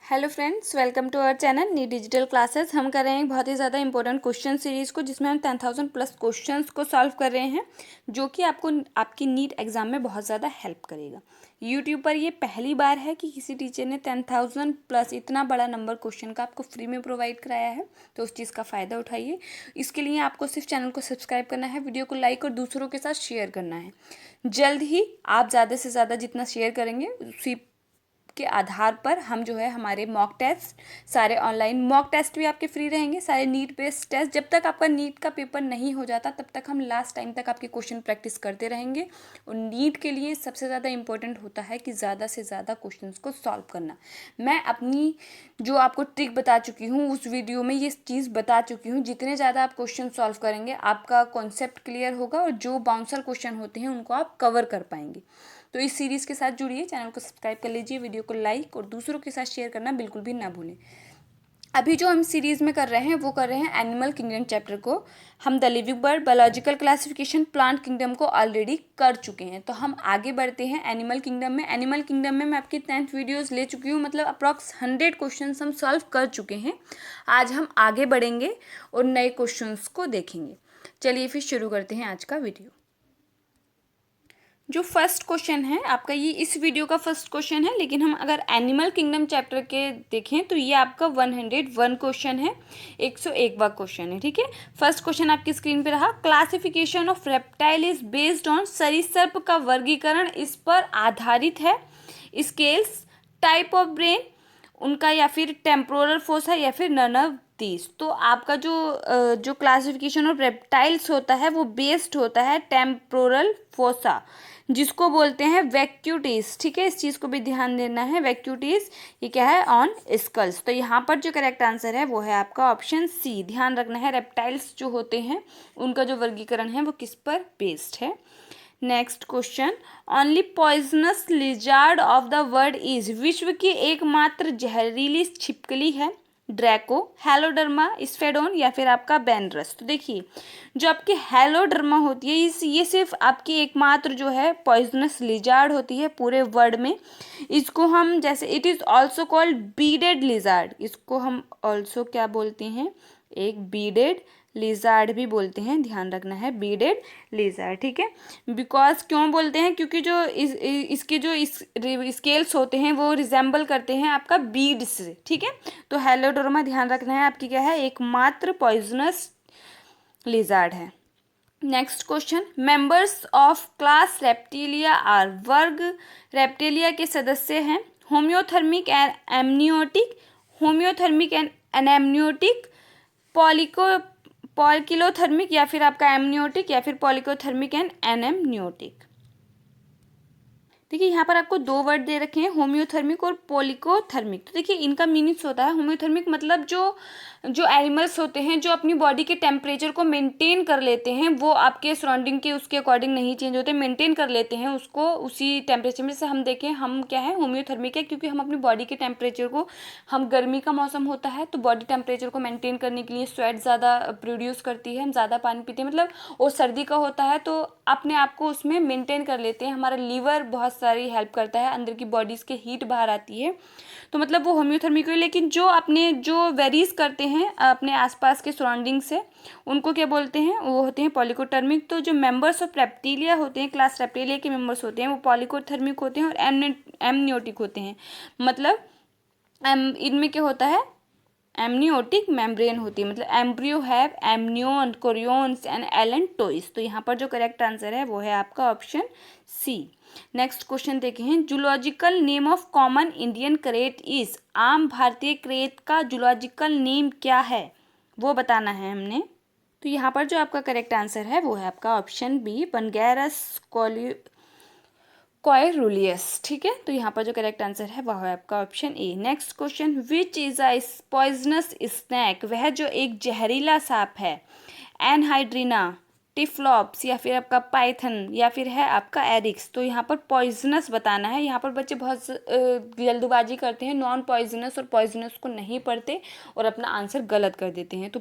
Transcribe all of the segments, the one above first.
Hello friends, welcome to our channel नी digital classes. हम कर रहे हैं बहुत ही ज़्यादा इंपॉर्टेंट क्वेश्चन सीरीज़ को, जिसमें हम 10,000 प्लस क्वेश्चंस को सॉल्व कर रहे हैं, जो कि आपको आपकी नीट एग्ज़ाम में बहुत ज़्यादा हेल्प करेगा। यूट्यूब पर ये पहली बार है कि किसी टीचर ने 10,000 प्लस इतना बड़ा नंबर क्वेश्चन का आपको फ्री में प्रोवाइड कराया है, तो उस चीज़ का फ़ायदा उठाइए। इसके लिए आपको सिर्फ चैनल को सब्सक्राइब करना है, वीडियो को लाइक और दूसरों के साथ शेयर करना है। जल्द ही आप ज़्यादा से ज़्यादा जितना शेयर करेंगे उसी के आधार पर हम जो है हमारे मॉक टेस्ट, सारे ऑनलाइन मॉक टेस्ट भी आपके फ्री रहेंगे, सारे नीट बेस्ड टेस्ट। जब तक आपका नीट का पेपर नहीं हो जाता तब तक हम लास्ट टाइम तक आपके क्वेश्चन प्रैक्टिस करते रहेंगे। और नीट के लिए सबसे ज़्यादा इंपॉर्टेंट होता है कि ज़्यादा से ज़्यादा क्वेश्चंस को सॉल्व करना। मैं अपनी जो आपको ट्रिक बता चुकी हूँ उस वीडियो में ये चीज़ बता चुकी हूँ, जितने ज़्यादा आप क्वेश्चन सॉल्व करेंगे आपका कॉन्सेप्ट क्लियर होगा और जो बाउंसर क्वेश्चन होते हैं उनको आप कवर कर पाएंगे। तो इस सीरीज़ के साथ जुड़िए, चैनल को सब्सक्राइब कर लीजिए, वीडियो को लाइक और दूसरों के साथ शेयर करना बिल्कुल भी ना भूलें। अभी जो हम सीरीज़ में कर रहे हैं वो कर रहे हैं एनिमल किंगडम चैप्टर को। हम the living bird, biological classification, plant kingdom को ऑलरेडी कर चुके हैं। तो हम आगे बढ़ते हैं एनिमल किंगडम में। एनिमल किंगडम में मैं आपकी 10th वीडियोज़ ले चुकी हूँ, मतलब अप्रॉक्स 100 क्वेश्चन हम सॉल्व कर चुके हैं। आज हम आगे बढ़ेंगे और नए क्वेश्चन को देखेंगे। चलिए फिर शुरू करते हैं आज का वीडियो। जो फर्स्ट क्वेश्चन है आपका, ये इस वीडियो का फर्स्ट क्वेश्चन है, लेकिन हम अगर एनिमल किंगडम चैप्टर के देखें तो ये आपका 101 क्वेश्चन है, 101वां क्वेश्चन है। ठीक है, फर्स्ट क्वेश्चन आपकी स्क्रीन पे रहा। Classification of reptile is based on, सरीसृप का वर्गीकरण इस पर आधारित है। स्केल्स, टाइप ऑफ ब्रेन उनका, या फिर टेम्पोरल फोसा, या फिर नन ऑफ दीज। तो आपका जो क्लासिफिकेशन ऑफ रेप्टाइल्स होता है वो बेस्ड होता है टेम्पोरल फोसा, जिसको बोलते हैं वैक्यूटीज। ठीक है, इस चीज़ को भी ध्यान देना है। वैक्यूटीज ये क्या है? On skulls. तो यहाँ पर जो करेक्ट आंसर है वो है आपका ऑप्शन सी। ध्यान रखना है, रेप्टाइल्स जो होते हैं उनका जो वर्गीकरण है वो किस पर बेस्ड है। Next question, only poisonous lizard of the world is, विश्व की एकमात्र जहरीली छिपकली है। ड्रैको, हेलोडर्मा, स्फेडोन, या फिर आपका बेनरस। तो देखिए, जो आपकी हेलोडर्मा होती है ये सिर्फ आपकी एकमात्र जो है पॉइजनस लिजार्ड होती है पूरे वर्ल्ड में। इसको हम जैसे it is also called beaded lizard, इसको हम ऑल्सो क्या बोलते हैं? एक बीडेड लिजार्ड भी बोलते हैं। ध्यान रखना है, बीडेड लिजार्ड। ठीक है, बिकॉज क्यों बोलते हैं? क्योंकि जो इसके जो स्केल्स होते हैं वो रिजेंबल करते हैं आपका बीड से। ठीक है, तो हेलोडोरमा ध्यान रखना है आपकी क्या है? एकमात्र पॉइजनस लिजार्ड है। Next question, members of class reptilia are, वर्ग रेप्टिलिया के सदस्य हैं। Homeothermic and amniotic, homeothermic and anamniotic, poikilothermic, या फिर आपका एमनियोटिक, या फिर पॉलिकोथर्मिक एंड एनेमनियोटिक। देखिए यहाँ पर आपको दो वर्ड दे रखे हैं, होम्योथर्मिक और पॉलिकोथर्मिक। तो देखिए इनका मीनिंग्स होता है, होम्योथर्मिक मतलब जो एनिमल्स होते हैं जो अपनी बॉडी के टेम्परेचर को मेंटेन कर लेते हैं, वो आपके सराउंडिंग के उसके अकॉर्डिंग नहीं चेंज होते, मेंटेन कर लेते हैं उसको उसी टेम्परेचर में। से हम देखें, हम क्या है? होम्योथर्मिक है, क्योंकि हम अपनी बॉडी के टेम्परेचर को, हम गर्मी का मौसम होता है तो बॉडी टेम्परेचर को मेंटेन करने के लिए स्वेट ज़्यादा प्रोड्यूस करती है, हम ज़्यादा पानी पीते हैं, मतलब। और सर्दी का होता है तो अपने आप को उसमें मेंटेन कर लेते हैं। हमारा लीवर बहुत सारी हेल्प करता है, अंदर की बॉडीज़ के हीट बाहर आती है, तो मतलब वो होम्योथर्मिक है। लेकिन जो वेरीज करते हैं अपने आसपास के सराउंडिंग से, उनको क्या बोलते हैं? वो होते हैं पॉलिकोथर्मिक। तो जो मेंबर्स ऑफ रेप्टिलिया होते हैं, क्लास रेप्टिलिया के मेंबर्स होते हैं, वो पॉलिकोथर्मिक होते हैं और एमनियोटिक होते हैं। मतलब इनमें क्या होता है? एमनियोटिक मेम्ब्रेन होती है, मतलब embryo have amnion, chorions and allantois. तो यहाँ पर जो करेक्ट आंसर है वो है आपका ऑप्शन सी। नेक्स्ट क्वेश्चन देखें हैं, zoological name of common Indian crate is, आम भारतीय क्रेट का जूलॉजिकल नेम क्या है वो बताना है हमने। तो यहाँ पर जो आपका करेक्ट आंसर है वो है आपका ऑप्शन बी, बंगैरस कोएरुलियस। ठीक है, तो यहाँ पर जो करेक्ट आंसर है वह है आपका option A. Next question, which is a poisonous snake, वह जो एक जहरीला सांप है। एनहाइड्रिना, टिफ्लॉप्स, या फिर आपका पाइथन, या फिर है आपका एरिक्स। तो यहाँ पर पॉइजनस बताना है। यहाँ पर बच्चे बहुत जल्दबाजी करते हैं, नॉन पॉइजनस और पॉइजनस को नहीं पढ़ते और अपना आंसर गलत कर देते हैं। तो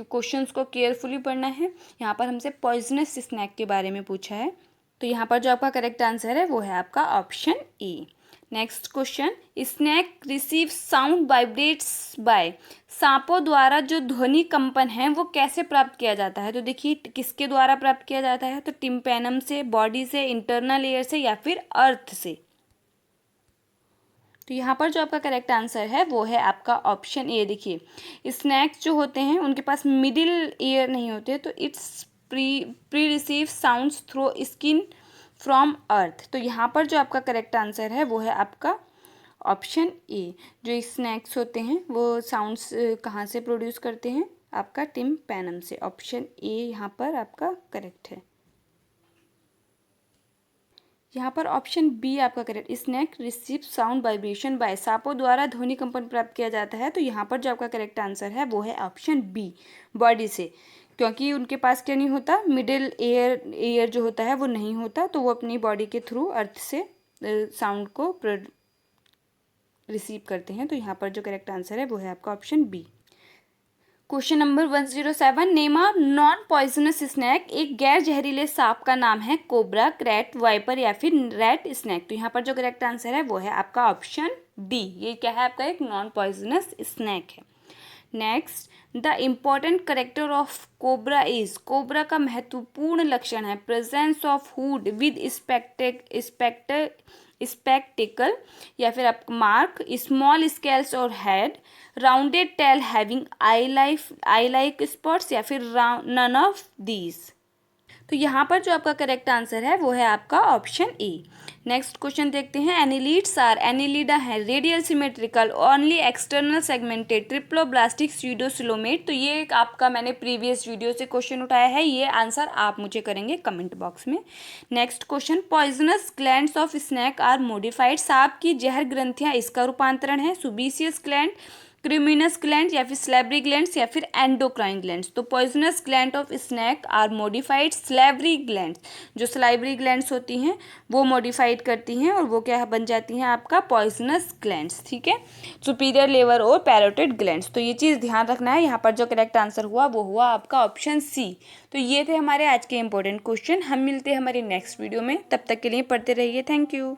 क्वेश्चंस को केयरफुली पढ़ना है। यहाँ पर हमसे पॉइजनस स्नैक के बारे में पूछा है, तो यहाँ पर जो आपका करेक्ट आंसर है वो है आपका option A. Next question, snake receive sound vibrates by, सांपों द्वारा जो ध्वनि कंपन है वो कैसे प्राप्त किया जाता है? तो देखिए किसके द्वारा प्राप्त किया जाता है, तो टिम्पैनम से, बॉडी से, इंटरनल एयर से या फिर अर्थ से। तो यहाँ पर जो आपका करेक्ट आंसर है वो है आपका ऑप्शन ए। देखिए स्नैक्स जो होते हैं उनके पास मिडिल ईयर नहीं होते, तो it's perceive sounds through skin from earth. तो यहाँ पर जो आपका करेक्ट आंसर है वो है आपका ऑप्शन ए। जो स्नैक्स होते हैं वो साउंड्स कहाँ से प्रोड्यूस करते हैं? आपका टिम्पैनम से। ऑप्शन ए यहाँ पर आपका करेक्ट है। यहाँ पर ऑप्शन बी आपका correct, snake receive sound vibration by, सांपों द्वारा ध्वनि कंपन प्राप्त किया जाता है। तो यहाँ पर जो आपका करेक्ट आंसर है वो है ऑप्शन बी, बॉडी से, क्योंकि उनके पास क्या नहीं होता, मिडिल एयर जो होता है वो नहीं होता, तो वो अपनी बॉडी के थ्रू अर्थ से साउंड को रिसीव करते हैं। तो यहाँ पर जो करेक्ट आंसर है वो है आपका option B. Question number 107, name a non poisonous snake, एक गैर जहरीले सांप का नाम है कोबरा, क्रैट, वाइपर या फिर रैट स्नैक। तो यहाँ पर जो करेक्ट आंसर है वो है आपका ऑप्शन डी। ये क्या है? आपका एक नॉन पॉइजनस स्नैक है। Next, the important character of cobra is, cobra का महत्वपूर्ण लक्षण है presence of hood with spectacle या फिर आप मार्क, स्मॉल स्केल्स और head, rounded tail having eye like spots या फिर नन ऑफ दीज। तो यहाँ पर जो आपका करेक्ट आंसर है वो है आपका ऑप्शन ए। नेक्स्ट क्वेश्चन देखते हैं, एनिलीड्स आर, एनिलीडा है radial symmetrical, only external segmented, triploblastic, pseudocoelomate. तो ये एक आपका मैंने प्रीवियस वीडियो से क्वेश्चन उठाया है, ये आंसर आप मुझे करेंगे कमेंट बॉक्स में। Next question, poisonous glands of snake are modified, सांप की जहर ग्रंथियाँ इसका रूपांतरण है, सुबीसियस ग्लैंड, क्रिमिनस ग्लैंड या फिर स्लेवरी ग्लैंड्स या फिर एंडोक्राइन ग्लैंड्स। तो poisonous gland of snake are modified salivary glands, जो स्लाइवरी ग्लैंड्स होती हैं वो मॉडिफाइड करती हैं और वो क्या बन जाती हैं आपका पॉइजनस ग्लैंड्स। ठीक है, सुपीरियर लेवर और पैरोटिड ग्लैंड्स। तो ये चीज़ ध्यान रखना है। यहाँ पर जो करेक्ट आंसर हुआ वो हुआ आपका ऑप्शन सी। तो ये थे हमारे आज के इंपॉर्टेंट क्वेश्चन। हम मिलते हैं हमारे नेक्स्ट वीडियो में, तब तक के लिए पढ़ते रहिए। Thank you.